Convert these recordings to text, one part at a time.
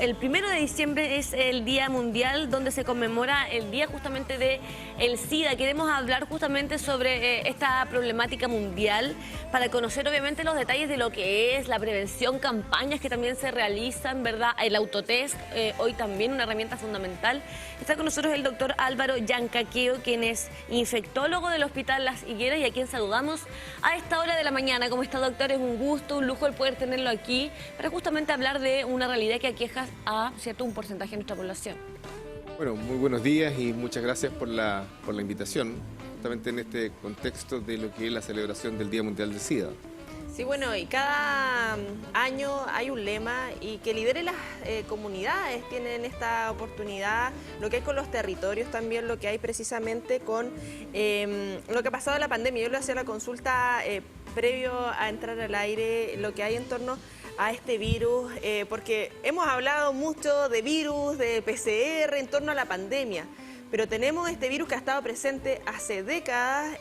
el 1 de diciembre es el Día Mundial donde se conmemora el día justamente de el SIDA. Queremos hablar justamente sobre esta problemática mundial para conocer obviamente los detalles de lo que es la prevención, campañas que también se realizan, ¿verdad? El autotest, hoy también una herramienta fundamental. Está con nosotros el doctor Álvaro Yancaqueo, quien es infectólogo del Hospital Las Higueras y a quien saludamos a esta hora de la mañana. ¿Cómo está, doctor? Es un gusto, un lujo el poder tenerlo aquí para justamente hablar de una realidad que aqueja a un porcentaje de nuestra población. Bueno, muy buenos días y muchas gracias por la invitación, justamente en este contexto de lo que es la celebración del Día Mundial del SIDA. Sí, bueno, y cada año hay un lema y que lidere las comunidades tienen esta oportunidad, lo que hay con los territorios también, lo que hay precisamente con lo que ha pasado en la pandemia. Yo le hacía la consulta previo a entrar al aire, lo que hay en torno a este virus, porque hemos hablado mucho de virus, de PCR en torno a la pandemia, pero tenemos este virus que ha estado presente hace décadas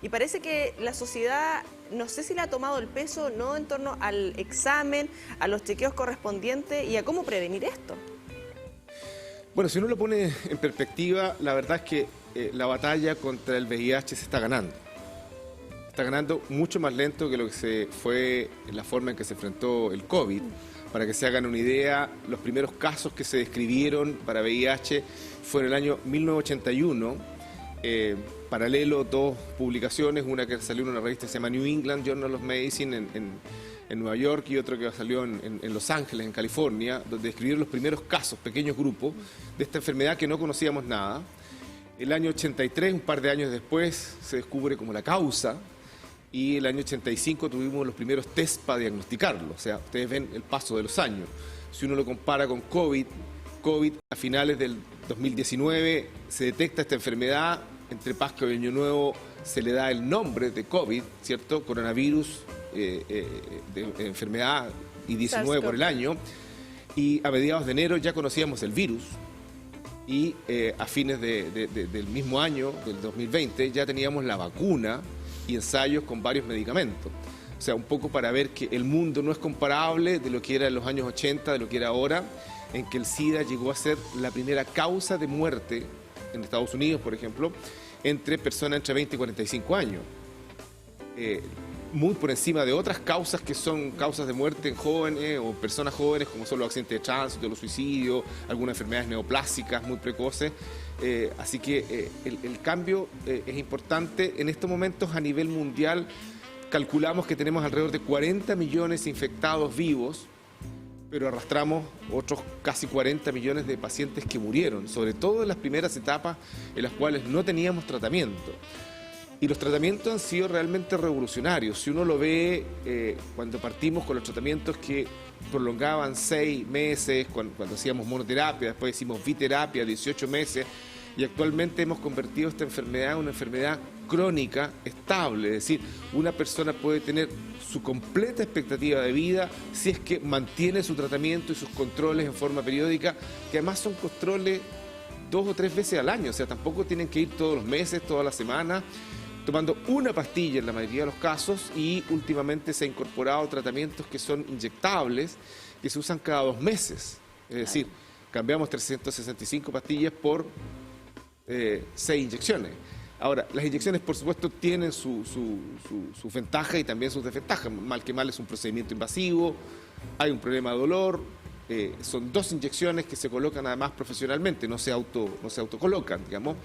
y parece que la sociedad, no sé si le ha tomado el peso o no en torno al examen, a los chequeos correspondientes y a cómo prevenir esto. Bueno, si uno lo pone en perspectiva, la verdad es que la batalla contra el VIH se está ganando. Está ganando mucho más lento que lo que fue la forma en que se enfrentó el COVID. Para que se hagan una idea, los primeros casos que se describieron para VIH fue en el año 1981. Paralelo, dos publicaciones, una que salió en una revista que se llama New England Journal of Medicine en Nueva York y otra que salió en Los Ángeles, en California, donde describieron los primeros casos, pequeños grupos, de esta enfermedad que no conocíamos nada. El año 83, un par de años después, se descubre como la causa. Y el año 85 tuvimos los primeros test para diagnosticarlo. O sea, ustedes ven el paso de los años. Si uno lo compara con COVID a finales del 2019 se detecta esta enfermedad. Entre Pascua y Año Nuevo se le da el nombre de COVID, ¿cierto? Coronavirus, de enfermedad y 19 por el año. Y a mediados de enero ya conocíamos el virus. Y a fines del mismo año, del 2020, ya teníamos la vacuna y ensayos con varios medicamentos. O sea, un poco para ver que el mundo no es comparable de lo que era en los años 80, de lo que era ahora, en que el SIDA llegó a ser la primera causa de muerte en Estados Unidos, por ejemplo, entre personas entre 20 y 45 años. Muy por encima de otras causas que son causas de muerte en jóvenes o personas jóvenes, como son los accidentes de tránsito, los suicidios, algunas enfermedades neoplásicas muy precoces. Así que el cambio es importante. En estos momentos a nivel mundial calculamos que tenemos alrededor de 40 millones infectados vivos, pero arrastramos otros casi 40 millones de pacientes que murieron, sobre todo en las primeras etapas en las cuales no teníamos tratamiento. Y los tratamientos han sido realmente revolucionarios. Si uno lo ve, cuando partimos con los tratamientos que prolongaban 6 meses, cuando hacíamos monoterapia, después hicimos biterapia, 18 meses, y actualmente hemos convertido esta enfermedad en una enfermedad crónica, estable. Es decir, una persona puede tener su completa expectativa de vida si es que mantiene su tratamiento y sus controles en forma periódica, que además son controles 2 o 3 veces al año. O sea, tampoco tienen que ir todos los meses, todas las semanas, tomando una pastilla en la mayoría de los casos, y últimamente se han incorporado tratamientos que son inyectables, que se usan cada 2 meses. Es decir, cambiamos 365 pastillas por 6 inyecciones. Ahora, las inyecciones, por supuesto, tienen sus ventajas y también sus desventajas. Mal que mal es un procedimiento invasivo, hay un problema de dolor. Son 2 inyecciones que se colocan además profesionalmente, no se autocolocan, digamos.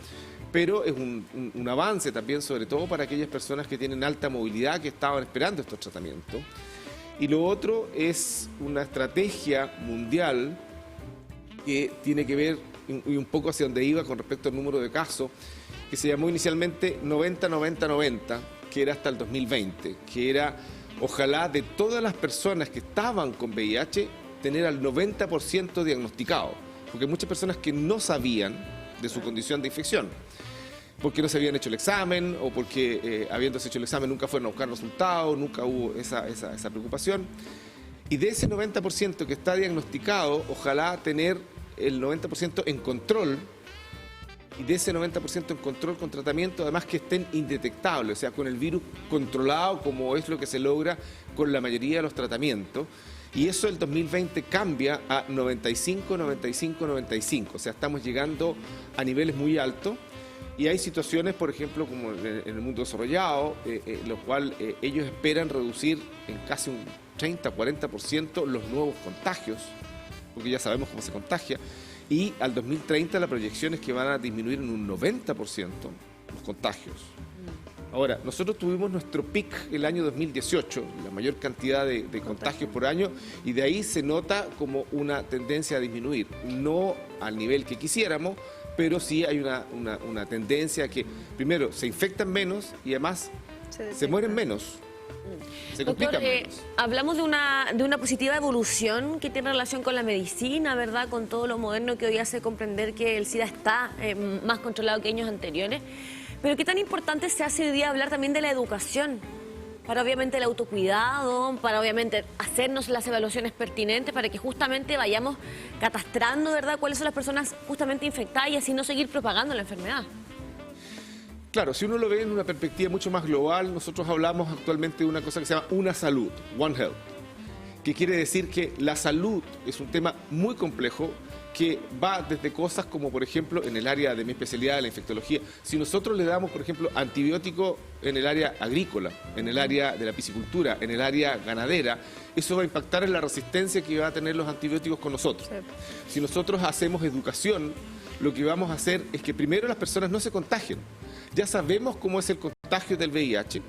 Pero es un avance también, sobre todo para aquellas personas que tienen alta movilidad, que estaban esperando estos tratamientos. Y lo otro es una estrategia mundial que tiene que ver y un poco hacia donde iba con respecto al número de casos, que se llamó inicialmente 90-90-90, que era hasta el 2020, que era, ojalá, de todas las personas que estaban con VIH, tener al 90% diagnosticado. Porque hay muchas personas que no sabían de su condición de infección, porque no se habían hecho el examen o porque habiéndose hecho el examen nunca fueron a buscar resultados, nunca hubo esa preocupación. Y de ese 90% que está diagnosticado, ojalá tener el 90% en control, y de ese 90% en control con tratamiento, además que estén indetectables, o sea, con el virus controlado, como es lo que se logra con la mayoría de los tratamientos. Y eso el 2020 cambia a 95, 95, 95. O sea, estamos llegando a niveles muy altos. Y hay situaciones, por ejemplo, como en el mundo desarrollado, lo cual ellos esperan reducir en casi un 30, 40% los nuevos contagios, porque ya sabemos cómo se contagia. Y al 2030 la proyección es que van a disminuir en un 90% los contagios. Ahora, nosotros tuvimos nuestro pic el año 2018, la mayor cantidad de contagios por año, y de ahí se nota como una tendencia a disminuir. No al nivel que quisiéramos, pero sí hay una tendencia que, primero, se infectan menos y además se mueren menos. Se complican menos. Hablamos de una positiva evolución que tiene relación con la medicina, ¿verdad? Con todo lo moderno que hoy hace comprender que el SIDA está más controlado que años anteriores. Pero qué tan importante se hace hoy día hablar también de la educación, para obviamente el autocuidado, para obviamente hacernos las evaluaciones pertinentes, para que justamente vayamos catastrando, ¿verdad?, cuáles son las personas justamente infectadas y así no seguir propagando la enfermedad. Claro, si uno lo ve en una perspectiva mucho más global, nosotros hablamos actualmente de una cosa que se llama una salud, One Health, que quiere decir que la salud es un tema muy complejo que va desde cosas como, por ejemplo, en el área de mi especialidad, de la infectología. Si nosotros le damos, por ejemplo, antibiótico en el área agrícola, en el área de la piscicultura, en el área ganadera, eso va a impactar en la resistencia que van a tener los antibióticos con nosotros. Sí. Si nosotros hacemos educación, lo que vamos a hacer es que primero las personas no se contagien. Ya sabemos cómo es el contagio del VIH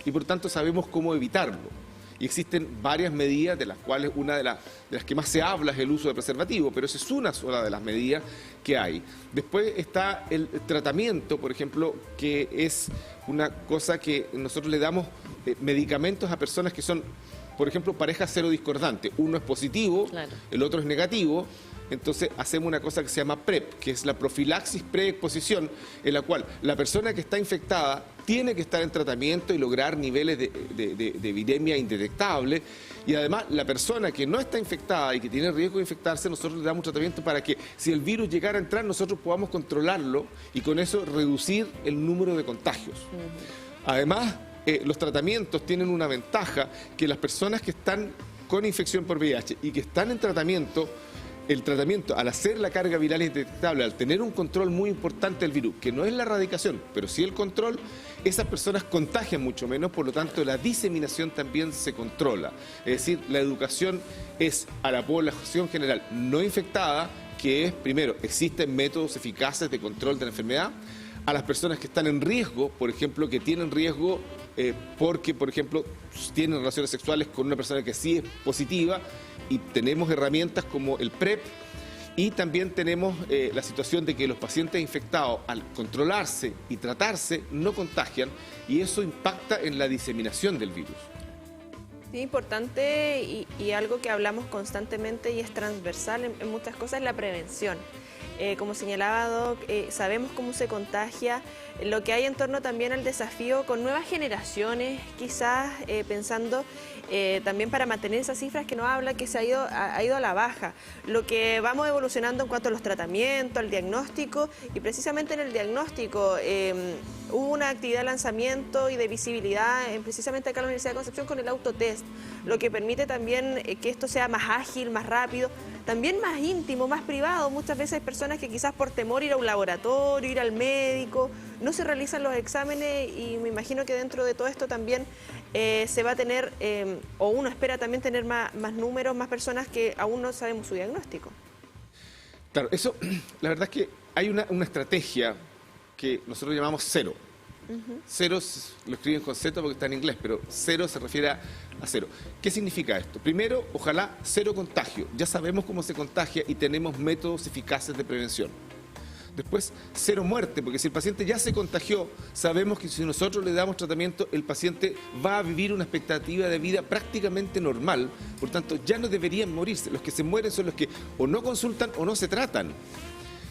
y por tanto sabemos cómo evitarlo. Y existen varias medidas, de las cuales una de las que más se habla es el uso de preservativo, pero esa es una sola de las medidas que hay. Después está el tratamiento, por ejemplo, que es una cosa que nosotros le damos medicamentos a personas que son, por ejemplo, parejas serodiscordantes. Uno es positivo, claro, el otro es negativo. Entonces hacemos una cosa que se llama PrEP, que es la profilaxis preexposición, en la cual la persona que está infectada tiene que estar en tratamiento y lograr niveles de viremia indetectable. Y además la persona que no está infectada y que tiene riesgo de infectarse, nosotros le damos un tratamiento para que si el virus llegara a entrar, nosotros podamos controlarlo y con eso reducir el número de contagios. Además, los tratamientos tienen una ventaja, que las personas que están con infección por VIH y que están en tratamiento, el tratamiento, al hacer la carga viral indetectable, al tener un control muy importante del virus, que no es la erradicación, pero sí el control, esas personas contagian mucho menos, por lo tanto la diseminación también se controla. Es decir, la educación es a la población general no infectada, que es, primero, existen métodos eficaces de control de la enfermedad, a las personas que están en riesgo, por ejemplo, que tienen riesgo porque, por ejemplo, tienen relaciones sexuales con una persona que sí es positiva, y tenemos herramientas como el PrEP, y también tenemos la situación de que los pacientes infectados, al controlarse y tratarse, no contagian, y eso impacta en la diseminación del virus. Sí, importante y algo que hablamos constantemente y es transversal en muchas cosas es la prevención. Como señalaba Doc, sabemos cómo se contagia, lo que hay en torno también al desafío con nuevas generaciones, quizás pensando también para mantener esas cifras que nos habla que se ha ido a la baja, lo que vamos evolucionando en cuanto a los tratamientos, al diagnóstico, y precisamente en el diagnóstico hubo una actividad de lanzamiento y de visibilidad precisamente acá en la Universidad de Concepción con el autotest, lo que permite también que esto sea más ágil, más rápido, también más íntimo, más privado. Muchas veces hay personas que quizás por temor ir a un laboratorio, ir al médico, no se realizan los exámenes, y me imagino que dentro de todo esto también se va a tener, o uno espera también tener más números, más personas que aún no sabemos su diagnóstico. Claro, eso, la verdad es que hay una estrategia que nosotros llamamos cero. Cero lo escriben con Z porque está en inglés, pero cero se refiere a cero. ¿Qué significa esto? Primero, ojalá cero contagio. Ya sabemos cómo se contagia y tenemos métodos eficaces de prevención. Después, cero muerte, porque si el paciente ya se contagió, sabemos que si nosotros le damos tratamiento, el paciente va a vivir una expectativa de vida prácticamente normal. Por tanto, ya no deberían morirse. Los que se mueren son los que o no consultan o no se tratan.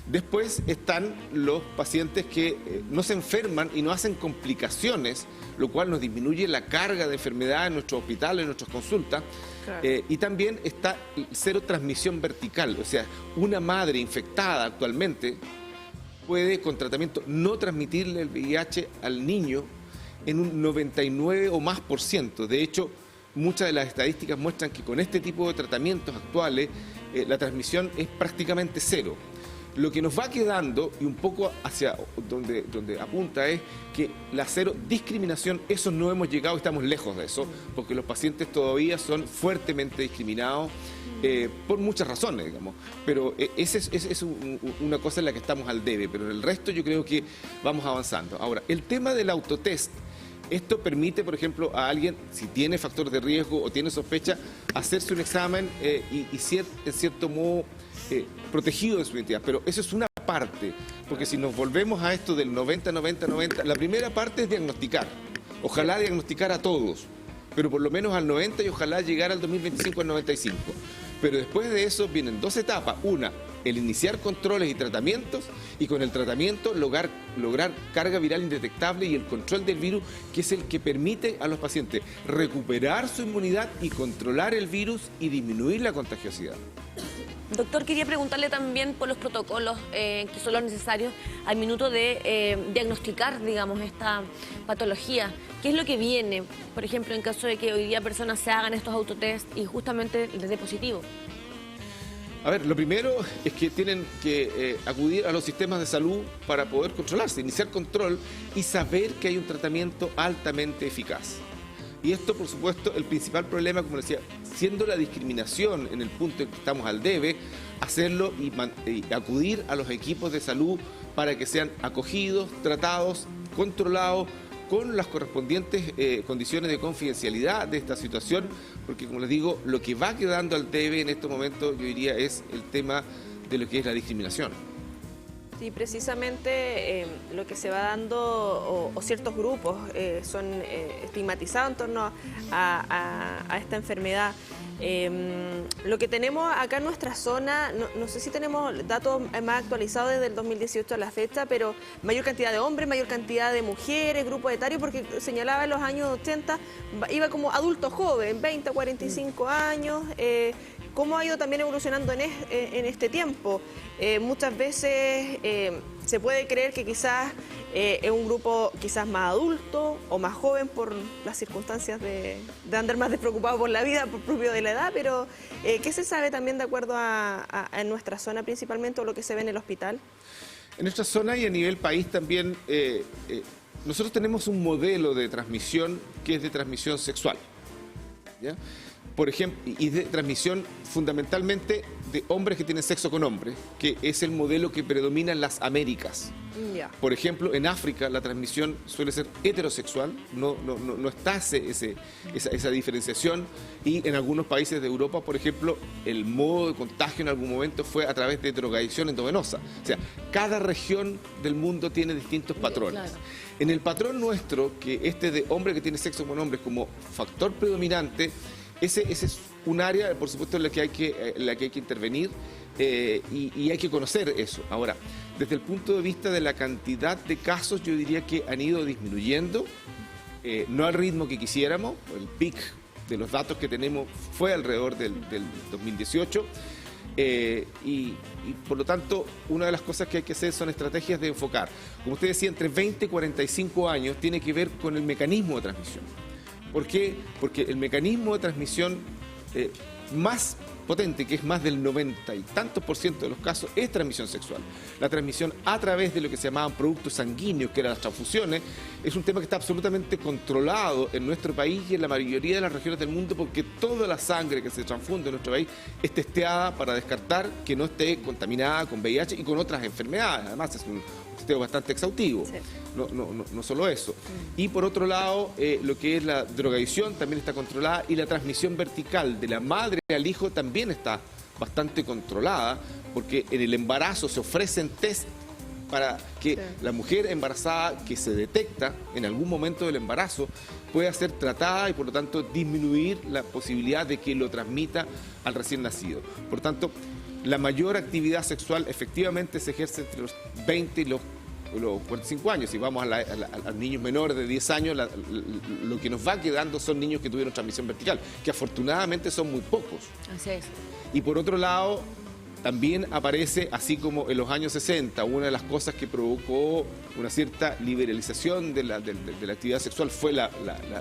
Después están los pacientes que no se enferman y no hacen complicaciones, lo cual nos disminuye la carga de enfermedad en nuestros hospitales, en nuestras consultas. Claro. Y también está cero transmisión vertical, o sea, una madre infectada actualmente puede con tratamiento no transmitirle el VIH al niño en un 99 o más %. De hecho, muchas de las estadísticas muestran que con este tipo de tratamientos actuales la transmisión es prácticamente cero. Lo que nos va quedando, y un poco hacia donde apunta, es que la cero discriminación, eso no hemos llegado, estamos lejos de eso, porque los pacientes todavía son fuertemente discriminados por muchas razones, digamos. Pero esa es una cosa en la que estamos al debe, pero en el resto yo creo que vamos avanzando. Ahora, el tema del autotest, esto permite, por ejemplo, a alguien, si tiene factores de riesgo o tiene sospecha, hacerse un examen en cierto modo protegido de su identidad. Pero eso es una parte, porque si nos volvemos a esto del 90-90-90, la primera parte es diagnosticar. Ojalá diagnosticar a todos, pero por lo menos al 90 y ojalá llegar al 2025 al 95. Pero después de eso vienen dos etapas. Una, el iniciar controles y tratamientos, y con el tratamiento lograr carga viral indetectable y el control del virus, que es el que permite a los pacientes recuperar su inmunidad y controlar el virus y disminuir la contagiosidad. Doctor, quería preguntarle también por los protocolos que son los necesarios al minuto de diagnosticar, digamos, esta patología. ¿Qué es lo que viene, por ejemplo, en caso de que hoy día personas se hagan estos autotest y justamente les dé positivo? A ver, lo primero es que tienen que acudir a los sistemas de salud para poder controlarse, iniciar control y saber que hay un tratamiento altamente eficaz. Y esto, por supuesto, el principal problema, como decía, siendo la discriminación en el punto en que estamos al debe, hacerlo y acudir a los equipos de salud para que sean acogidos, tratados, controlados, con las correspondientes condiciones de confidencialidad de esta situación, porque, como les digo, lo que va quedando al debe en estos momentos, yo diría, es el tema de lo que es la discriminación. Sí, precisamente lo que se va dando, o ciertos grupos son estigmatizados en torno a esta enfermedad. Lo que tenemos acá en nuestra zona, no sé si tenemos datos más actualizados desde el 2018 a la fecha, pero mayor cantidad de hombres, mayor cantidad de mujeres, grupo etario, porque señalaba en los años 80, iba como adulto joven, 20 a 45 años. ¿Cómo ha ido también evolucionando en este tiempo? Muchas veces se puede creer que quizás es un grupo quizás más adulto o más joven por las circunstancias de andar más despreocupado por la vida, por propio de la edad, pero ¿qué se sabe también de acuerdo a nuestra zona principalmente o lo que se ve en el hospital? En nuestra zona y a nivel país también, nosotros tenemos un modelo de transmisión que es de transmisión sexual, ¿ya? Por ejemplo, y de transmisión fundamentalmente de hombres que tienen sexo con hombres, que es el modelo que predomina en las Américas. Yeah. Por ejemplo, en África la transmisión suele ser heterosexual, no está esa diferenciación, y en algunos países de Europa, por ejemplo, el modo de contagio en algún momento fue a través de drogadicción endovenosa. O sea, cada región del mundo tiene distintos patrones. Claro. En el patrón nuestro, que este de hombre que tiene sexo con hombres como factor predominante, ese es un área, por supuesto, en la que hay que intervenir y hay que conocer eso. Ahora, desde el punto de vista de la cantidad de casos, yo diría que han ido disminuyendo, no al ritmo que quisiéramos. El pic de los datos que tenemos fue alrededor del 2018. Y por lo tanto, una de las cosas que hay que hacer son estrategias de enfocar. Como usted decía, entre 20 y 45 años tiene que ver con el mecanismo de transmisión. ¿Por qué? Porque el mecanismo de transmisión más potente, que es más del 90 y tantos % de los casos, es transmisión sexual. La transmisión a través de lo que se llamaban productos sanguíneos, que eran las transfusiones, es un tema que está absolutamente controlado en nuestro país y en la mayoría de las regiones del mundo, porque toda la sangre que se transfunde en nuestro país es testeada para descartar que no esté contaminada con VIH y con otras enfermedades. Además, es un testeo bastante exhaustivo. Sí. No solo eso. Y por otro lado, lo que es la drogadicción también está controlada, y la transmisión vertical de la madre al hijo también está bastante controlada, porque en el embarazo se ofrecen test para que la mujer embarazada que se detecta en algún momento del embarazo pueda ser tratada y por lo tanto disminuir la posibilidad de que lo transmita al recién nacido. Por tanto, la mayor actividad sexual efectivamente se ejerce entre los 20 y los 45 años. Si vamos a niños menores de 10 años, lo que nos va quedando son niños que tuvieron transmisión vertical, que afortunadamente son muy pocos. Así es. Y por otro lado, también aparece, así como en los años 60, una de las cosas que provocó una cierta liberalización de la actividad sexual fue la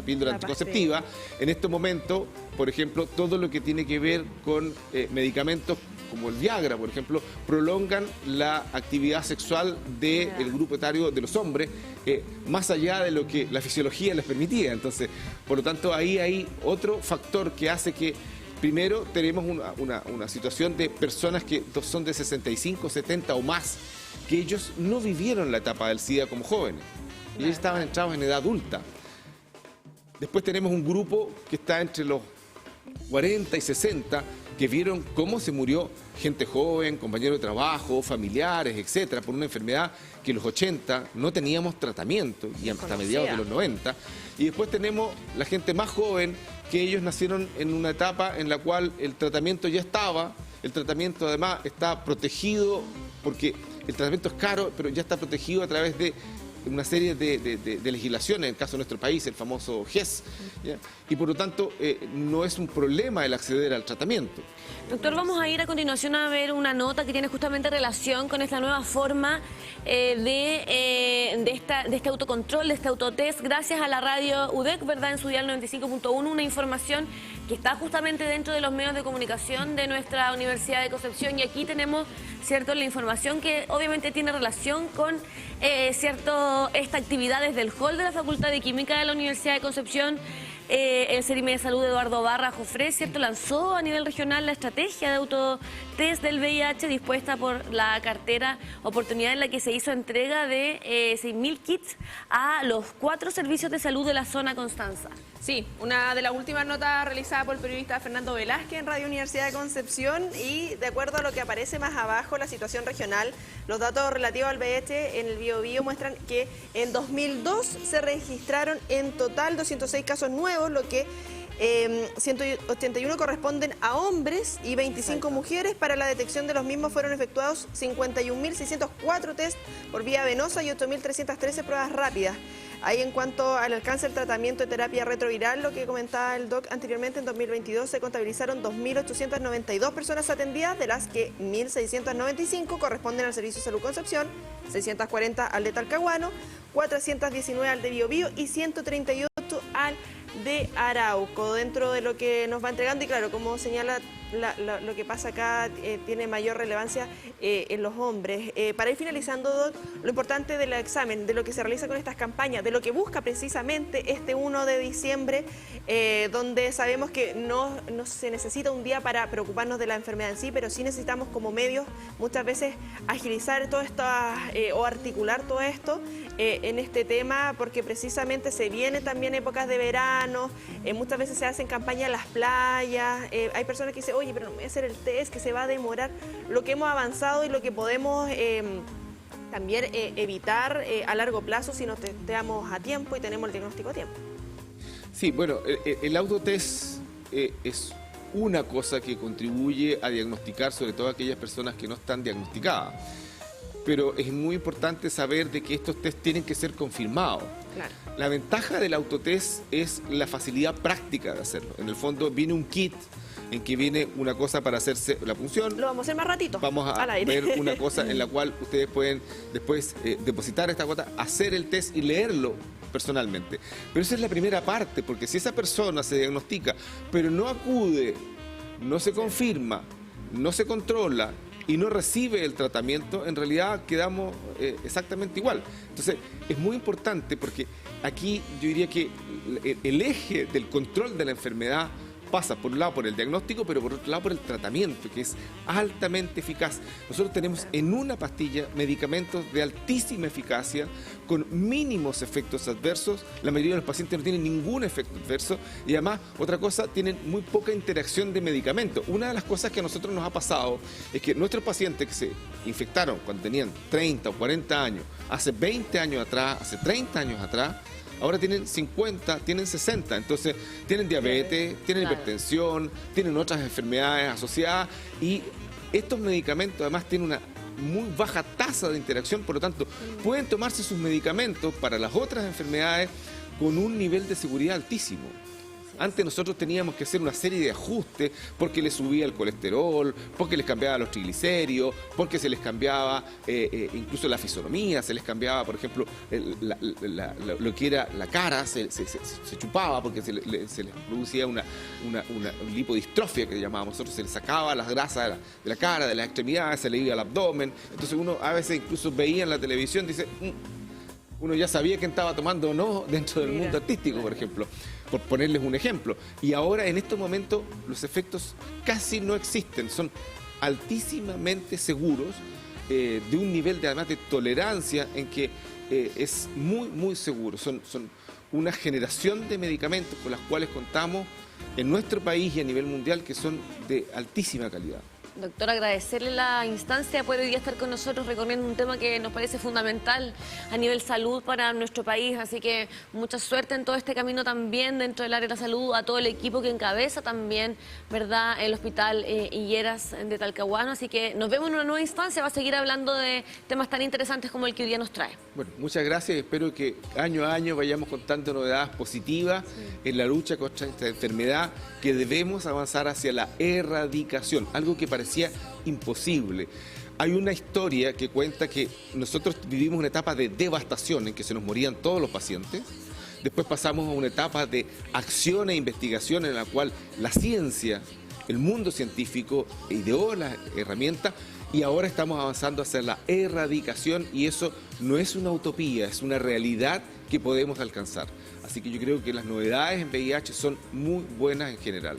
píldora anticonceptiva. En este momento, por ejemplo, todo lo que tiene que ver con medicamentos como el Viagra, por ejemplo, prolongan la actividad sexual del grupo etario de los hombres, más allá de lo que la fisiología les permitía. Entonces, por lo tanto, ahí hay otro factor que hace que, primero, tenemos una situación de personas que son de 65, 70 o más, que ellos no vivieron la etapa del SIDA como jóvenes. Ellos estaban entrados en edad adulta. Después tenemos un grupo que está entre los 40 y 60, que vieron cómo se murió gente joven, compañeros de trabajo, familiares, etcétera, por una enfermedad que en los 80 no teníamos tratamiento y hasta mediados de los 90. Y después tenemos la gente más joven, que ellos nacieron en una etapa en la cual el tratamiento ya estaba, el tratamiento además está protegido, porque el tratamiento es caro, pero ya está protegido a través de una serie de legislaciones, en el caso de nuestro país, el famoso GES, ¿ya? Y por lo tanto no es un problema el acceder al tratamiento. Doctor, vamos a ir a continuación a ver una nota que tiene justamente relación con esta nueva forma de este autocontrol, de este autotest, gracias a la radio UDEC, ¿verdad? En su dial 95.1, una información que está justamente dentro de los medios de comunicación de nuestra Universidad de Concepción. Y aquí tenemos, ¿cierto?, la información que obviamente tiene relación con, esta actividad desde el hall de la Facultad de Química de la Universidad de Concepción. El Cerime de Salud Eduardo Barra Jofré, ¿cierto?, lanzó a nivel regional la estrategia de autotest del VIH dispuesta por la cartera oportunidad, en la que se hizo entrega de 6.000 kits a los 4 servicios de salud de la zona Constanza. Sí, una de las últimas notas realizada por el periodista Fernando Velázquez en Radio Universidad de Concepción, y de acuerdo a lo que aparece más abajo, la situación regional, los datos relativos al VIH en el Biobío muestran que en 2002 se registraron en total 206 casos nuevos, lo que 181 corresponden a hombres y 25 mujeres. Para la detección de los mismos fueron efectuados 51.604 test por vía venosa y 8.313 pruebas rápidas. Ahí, en cuanto al alcance del tratamiento de terapia retroviral, lo que comentaba el doc anteriormente, en 2022 se contabilizaron 2.892 personas atendidas, de las que 1.695 corresponden al Servicio de Salud Concepción, 640 al de Talcahuano, 419 al de Biobío y 138 al de Arauco. Dentro de lo que nos va entregando, y claro, como señala, lo que pasa acá tiene mayor relevancia en los hombres. Para ir finalizando, Doc, lo importante del examen, de lo que se realiza con estas campañas, de lo que busca precisamente este 1 de diciembre, donde sabemos que no se necesita un día para preocuparnos de la enfermedad en sí, pero sí necesitamos como medios muchas veces agilizar todo esto o articular todo esto en este tema, porque precisamente se vienen también épocas de verano, muchas veces se hacen campañas en las playas, hay personas que dicen, oye, pero no voy a hacer el test, que se va a demorar. Lo que hemos avanzado y lo que podemos también evitar a largo plazo si nos testeamos a tiempo y tenemos el diagnóstico a tiempo. Sí, bueno, el autotest es una cosa que contribuye a diagnosticar sobre todo a aquellas personas que no están diagnosticadas. Pero es muy importante saber de que estos test tienen que ser confirmados. Claro. La ventaja del autotest es la facilidad práctica de hacerlo. En el fondo viene un kit en que viene una cosa para hacerse la punción. Lo vamos a hacer más ratito. Vamos a ver una cosa en la cual ustedes pueden después depositar esta gota, hacer el test y leerlo personalmente. Pero esa es la primera parte, porque si esa persona se diagnostica, pero no acude, no se confirma, no se controla y no recibe el tratamiento, en realidad quedamos exactamente igual. Entonces, es muy importante, porque aquí yo diría que el eje del control de la enfermedad pasa por un lado por el diagnóstico, pero por otro lado por el tratamiento, que es altamente eficaz. Nosotros tenemos en una pastilla medicamentos de altísima eficacia, con mínimos efectos adversos. La mayoría de los pacientes no tienen ningún efecto adverso, y además, otra cosa, tienen muy poca interacción de medicamentos. Una de las cosas que a nosotros nos ha pasado es que nuestros pacientes que se infectaron cuando tenían 30 o 40 años, hace 20 años atrás, hace 30 años atrás, ahora tienen 50, tienen 60, entonces tienen diabetes, tienen hipertensión, tienen otras enfermedades asociadas, y estos medicamentos además tienen una muy baja tasa de interacción, por lo tanto pueden tomarse sus medicamentos para las otras enfermedades con un nivel de seguridad altísimo. Antes nosotros teníamos que hacer una serie de ajustes porque les subía el colesterol, porque les cambiaba los triglicéridos, porque se les cambiaba incluso la fisonomía, se les cambiaba, por ejemplo, lo que era la cara, se chupaba porque se les producía una lipodistrofia que llamábamos nosotros, se les sacaba las grasas de la cara, de las extremidades, se le iba al abdomen. Entonces uno a veces incluso veía en la televisión, dice, uno ya sabía quién estaba tomando o no dentro del mundo artístico, por ejemplo, por ponerles un ejemplo. Y ahora en estos momentos los efectos casi no existen, son altísimamente seguros, de un nivel además de tolerancia en que es muy, muy seguro. Son una generación de medicamentos con las cuales contamos en nuestro país y a nivel mundial que son de altísima calidad. Doctor, agradecerle la instancia de poder hoy día estar con nosotros recorriendo un tema que nos parece fundamental a nivel salud para nuestro país, así que mucha suerte en todo este camino también dentro del área de la salud, a todo el equipo que encabeza también, ¿verdad?, el Hospital Higueras de Talcahuano, así que nos vemos en una nueva instancia, va a seguir hablando de temas tan interesantes como el que hoy día nos trae. Bueno, muchas gracias, espero que año a año vayamos contando novedades positivas en la lucha contra esta enfermedad, que debemos avanzar hacia la erradicación, algo que parecía imposible. Hay una historia que cuenta que nosotros vivimos una etapa de devastación en que se nos morían todos los pacientes. Después pasamos a una etapa de acción e investigación en la cual la ciencia, el mundo científico ideó las herramientas y ahora estamos avanzando hacia la erradicación y eso no es una utopía, es una realidad que podemos alcanzar. Así que yo creo que las novedades en VIH son muy buenas en general.